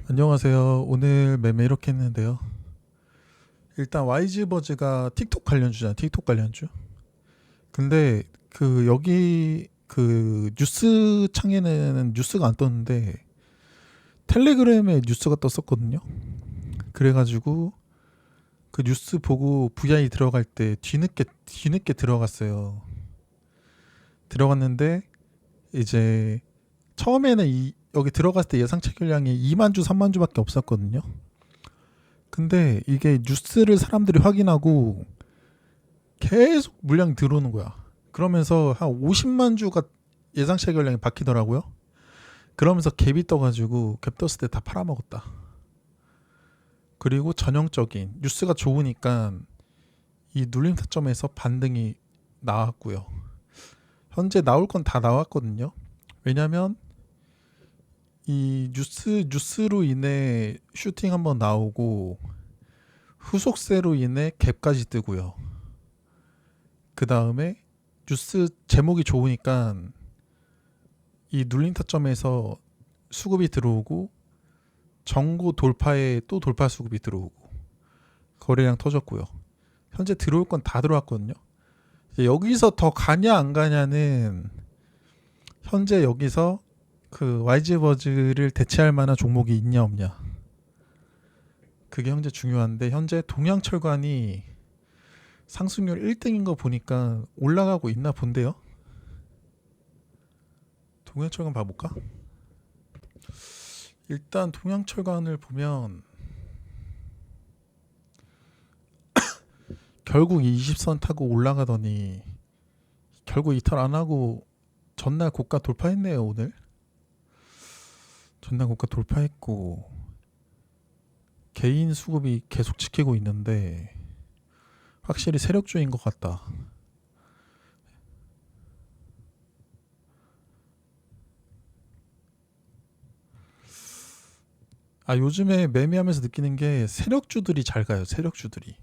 안녕하세요. 오늘 매매 이렇게 했는데요. 일단 YG버즈가 틱톡 관련주잖아요. 틱톡 관련주. 근데 여기 뉴스 창에는 뉴스가 안 떴는데 텔레그램에 뉴스가 떴었거든요. 그래가지고 그 뉴스 보고 VI 들어갈 때 뒤늦게 들어갔어요. 들어갔는데 이제 처음에는 여기 들어갔을 때 예상 체결량이 2만 주, 3만 주밖에 없었거든요. 근데 이게 뉴스를 사람들이 확인하고 계속 물량이 들어오는 거야. 그러면서 한 50만 주가 예상 체결량이 바뀌더라고요. 그러면서 갭이 떠가지고 갭 떴을 때 다 팔아먹었다. 그리고 전형적인 뉴스가 좋으니까 이 눌림 타점에서 반등이 나왔고요. 현재 나올 건 다 나왔거든요. 왜냐면 이 뉴스로 인해 슈팅 한번 나오고 후속세로 인해 갭까지 뜨고요. 그 다음에 뉴스 제목이 좋으니까 이 눌림 타점에서 수급이 들어오고 정고 돌파에 또 돌파 수급이 들어오고 거래량 터졌고요. 현재 들어올 건 다 들어왔거든요. 이제 여기서 더 가냐 안 가냐는 현재 여기서 그 YG버즈를 대체할 만한 종목이 있냐 없냐, 그게 현재 중요한데 현재 동양철관이 상승률 1등인 거 보니까 올라가고 있나 본데요. 동양철관 봐볼까? 일단 동양철관을 보면 결국 20선 타고 올라가더니 결국 이탈 안 하고 전날 고가 돌파했네요. 오늘 전날 고가 돌파했고 개인 수급이 계속 지키고 있는데 확실히 세력주인 것 같다. 요즘에 매매하면서 느끼는 게 세력주들이 잘 가요. 세력주들이.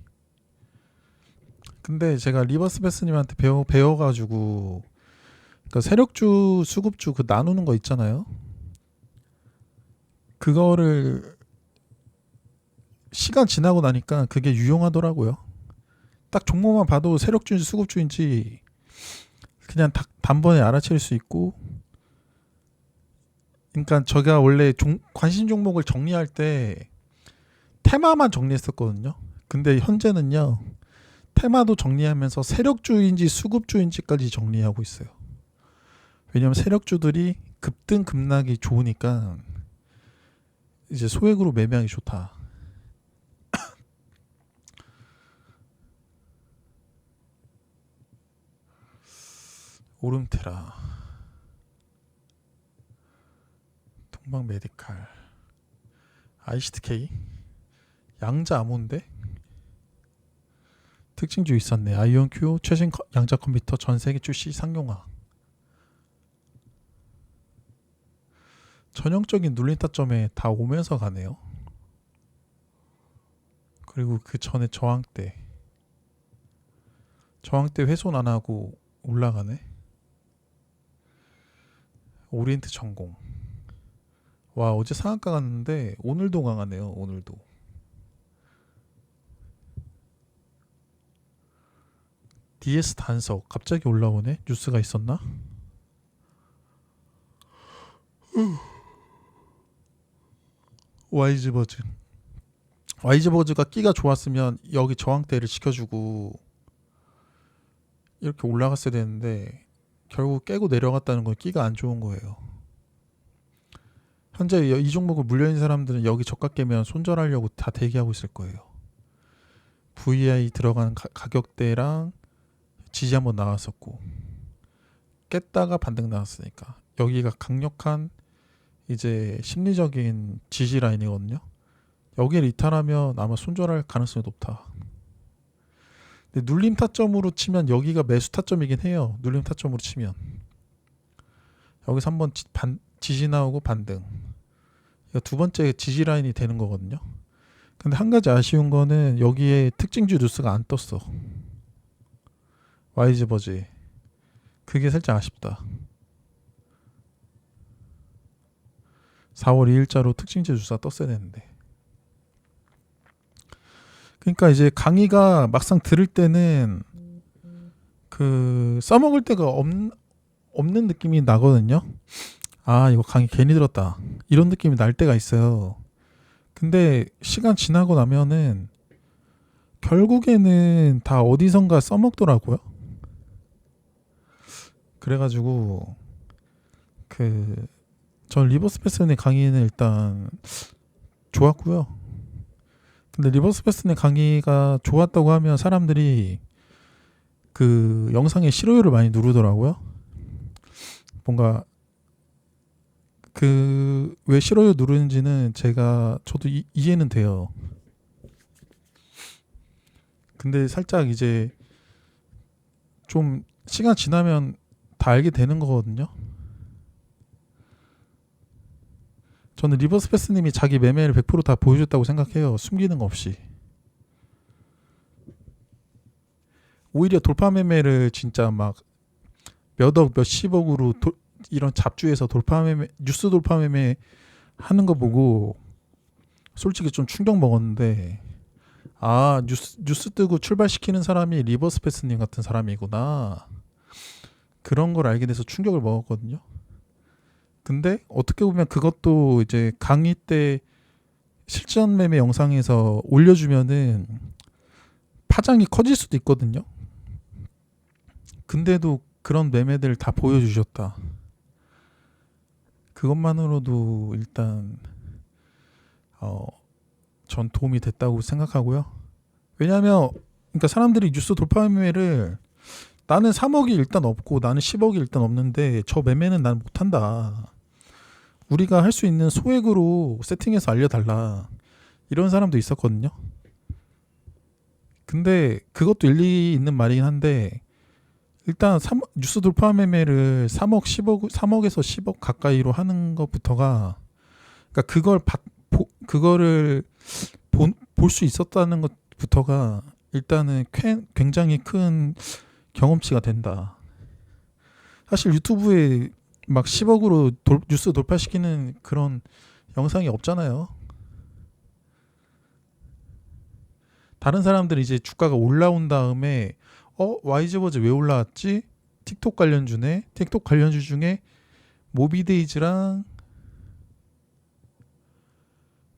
근데 제가 리버스 베스님한테 배워가지고 그 세력주 수급주 그 나누는 거 있잖아요. 그거를 시간 지나고 나니까 그게 유용하더라고요. 딱 종목만 봐도 세력주인지 수급주인지 그냥 단번에 알아챌 수 있고. 그러니까 제가 원래 관심 종목을 정리할 때 테마만 정리했었거든요. 근데 현재는요, 테마도 정리하면서 세력주인지 수급주인지까지 정리하고 있어요. 왜냐면 세력주들이 급등 급락이 좋으니까 이제 소액으로 매매하기 좋다. 오름테라, 동방 메디칼, 아이시트K, 양자 암호인데 특징주 있었네. 아이온큐 최신 양자 컴퓨터 전 세계 출시 상용화. 전형적인 눌림 타점에 다 오면서 가네요. 그리고 그 전에 저항대 훼손 안 하고 올라가네. 오리엔트 전공. 와, 어제 상한가 갔는데 오늘도 강하네요. 오늘도. DS 단석 갑자기 올라오네. 뉴스가 있었나? 와이즈버즈. 와이즈버즈가 끼가 좋았으면 여기 저항대를 지켜주고 이렇게 올라갔어야 되는데 결국 깨고 내려갔다는 건 끼가 안 좋은 거예요. 현재 이 종목을 물려있는 사람들은 여기 저가 깨면 손절하려고 다 대기하고 있을 거예요. VI 들어간 가격대랑 지지 한번 나왔었고 깼다가 반등 나왔으니까 여기가 강력한 이제 심리적인 지지 라인이거든요. 여기를 이탈하면 아마 손절할 가능성이 높다. 근데 눌림 타점으로 치면 여기가 매수 타점이긴 해요. 눌림 타점으로 치면 여기서 한번 지지 나오고 반등, 이거 두 번째 지지 라인이 되는 거거든요. 근데 한 가지 아쉬운 거는 여기에 특징주 뉴스가 안 떴어. YG버즈. 그게 살짝 아쉽다. 4월 2일자로 특징제 주사 떴어야 되는데. 그러니까 이제 강의가 막상 들을 때는 그 써먹을 데가 없는 느낌이 나거든요. 아, 이거 강의 괜히 들었다, 이런 느낌이 날 때가 있어요. 근데 시간 지나고 나면은 결국에는 다 어디선가 써먹더라고요. 그래가지고 전 리버스 패스님 강의는 일단 좋았고요. 근데 리버스 패스님 강의가 좋았다고 하면 사람들이 그 영상에 싫어요를 많이 누르더라고요. 뭔가 그 왜 싫어요 누르는지는 저도 이해는 돼요. 근데 살짝 이제 좀 시간 지나면 다 알게 되는 거거든요. 저는 리버스 패스님이 자기 매매를 100%다 보여줬다고 생각해요. 숨기는 거 없이. 오히려 돌파 매매를 진짜 막 몇억 몇십억으로 이런 잡주에서 돌파 매매, 뉴스 돌파 매매 하는 거 보고 솔직히 좀 충격 먹었는데, 아, 뉴스 뜨고 출발시키는 사람이 리버스 패스님 같은 사람이구나, 그런 걸 알게 돼서 충격을 먹었거든요. 근데 어떻게 보면 그것도 이제 강의 때 실전 매매 영상에서 올려주면은 파장이 커질 수도 있거든요. 근데도 그런 매매들 다 보여주셨다, 그것만으로도 일단 전 도움이 됐다고 생각하고요. 왜냐하면 그러니까 사람들이 뉴스 돌파 매매를 나는 3억이 일단 없고 나는 10억이 일단 없는데 저 매매는 난 못한다, 우리가 할 수 있는 소액으로 세팅해서 알려달라, 이런 사람도 있었거든요. 근데 그것도 일리 있는 말이긴 한데, 일단 뉴스 돌파 매매를 3억에서 10억 가까이로 하는 것부터가, 그러니까 그거를 볼 수 있었다는 것부터가 일단은 굉장히 큰 경험치가 된다. 사실 유튜브에 막 10억으로 뉴스 돌파시키는 그런 영상이 없잖아요. 다른 사람들이 이제 주가가 올라온 다음에 YG버즈 왜 올라왔지? 틱톡 관련주네. 틱톡 관련주 중에 모비데이즈랑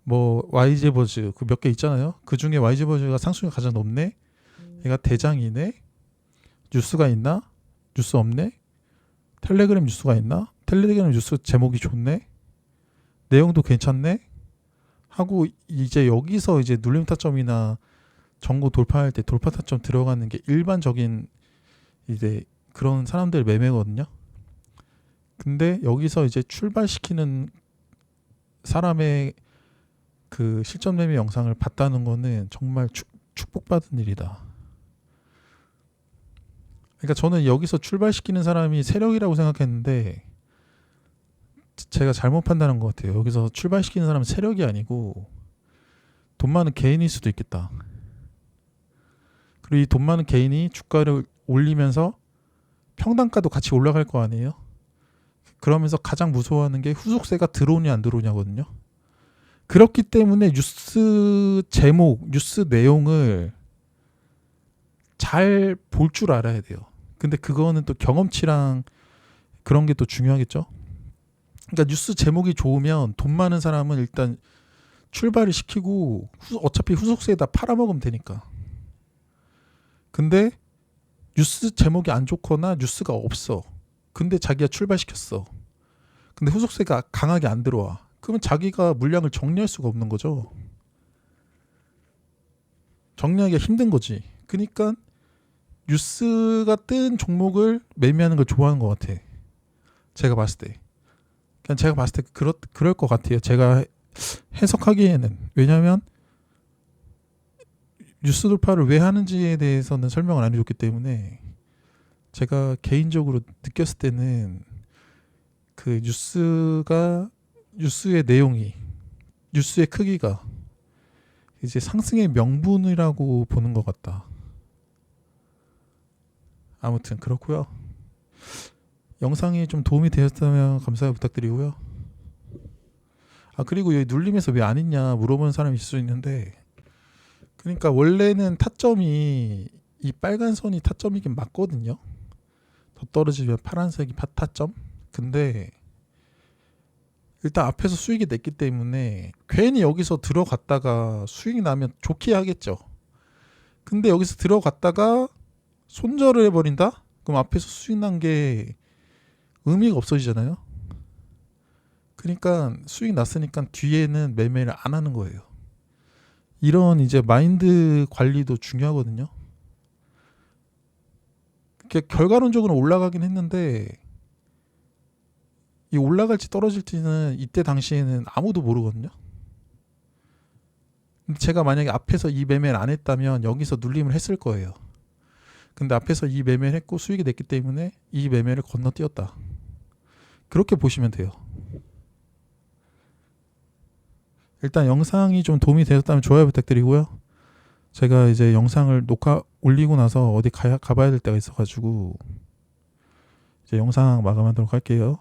뭐 YG버즈 그 몇 개 있잖아요. 그 중에 YG버즈가 상승률 가장 높네. 얘가 대장이네. 뉴스가 있나? 뉴스 없네. 텔레그램 뉴스가 있나? 텔레그램 뉴스 제목이 좋네. 내용도 괜찮네. 하고 이제 여기서 이제 눌림 타점이나 전고 돌파할 때 돌파 타점 들어가는 게 일반적인 이제 그런 사람들 매매거든요. 근데 여기서 이제 출발시키는 사람의 그 실전 매매 영상을 봤다는 거는 정말 축복받은 일이다. 그러니까 저는 여기서 출발시키는 사람이 세력이라고 생각했는데 제가 잘못 판단한 것 같아요. 여기서 출발시키는 사람은 세력이 아니고 돈 많은 개인일 수도 있겠다. 그리고 이 돈 많은 개인이 주가를 올리면서 평단가도 같이 올라갈 거 아니에요. 그러면서 가장 무서워하는 게 후속세가 들어오냐 안 들어오냐거든요. 그렇기 때문에 뉴스 제목, 뉴스 내용을 잘 볼 줄 알아야 돼요. 근데 그거는 또 경험치랑 그런 게 또 중요하겠죠. 그러니까 뉴스 제목이 좋으면 돈 많은 사람은 일단 출발을 시키고 어차피 후속세에다 팔아먹으면 되니까. 근데 뉴스 제목이 안 좋거나 뉴스가 없어. 근데 자기가 출발시켰어. 근데 후속세가 강하게 안 들어와. 그러면 자기가 물량을 정리할 수가 없는 거죠. 정리하기가 힘든 거지. 그러니까 뉴스가 뜬 종목을 매매하는 걸 좋아하는 것 같아. 제가 봤을 때. 그냥 제가 봤을 때 그럴 것 같아요. 제가 해석하기에는. 왜냐하면 뉴스 돌파를 왜 하는지에 대해서는 설명을 안 해줬기 때문에 제가 개인적으로 느꼈을 때는 그 뉴스의 내용이, 뉴스의 크기가 이제 상승의 명분이라고 보는 것 같다. 아무튼 그렇고요. 영상이 좀 도움이 되었다면 감사히 부탁드리고요. 아 그리고 여기 눌림에서 왜 안 있냐 물어보는 사람이 있을 수 있는데, 그러니까 원래는 타점이 이 빨간 선이 타점이긴 맞거든요. 더 떨어지면 파란색이 타점. 근데 일단 앞에서 수익이 냈기 때문에 괜히 여기서 들어갔다가 수익이 나면 좋게 하겠죠. 근데 여기서 들어갔다가 손절을 해버린다? 그럼 앞에서 수익 난 게 의미가 없어지잖아요. 그러니까 수익 났으니까 뒤에는 매매를 안 하는 거예요. 이런 이제 마인드 관리도 중요하거든요. 결과론적으로 올라가긴 했는데 이 올라갈지 떨어질지는 이때 당시에는 아무도 모르거든요. 근데 제가 만약에 앞에서 이 매매를 안 했다면 여기서 눌림을 했을 거예요. 근데 앞에서 이 매매를 했고 수익이 냈기 때문에 이 매매를 건너뛰었다. 그렇게 보시면 돼요. 일단 영상이 좀 도움이 되셨다면 좋아요 부탁드리고요. 제가 이제 영상을 올리고 나서 어디 가봐야 될 때가 있어가지고 이제 영상 마감하도록 할게요.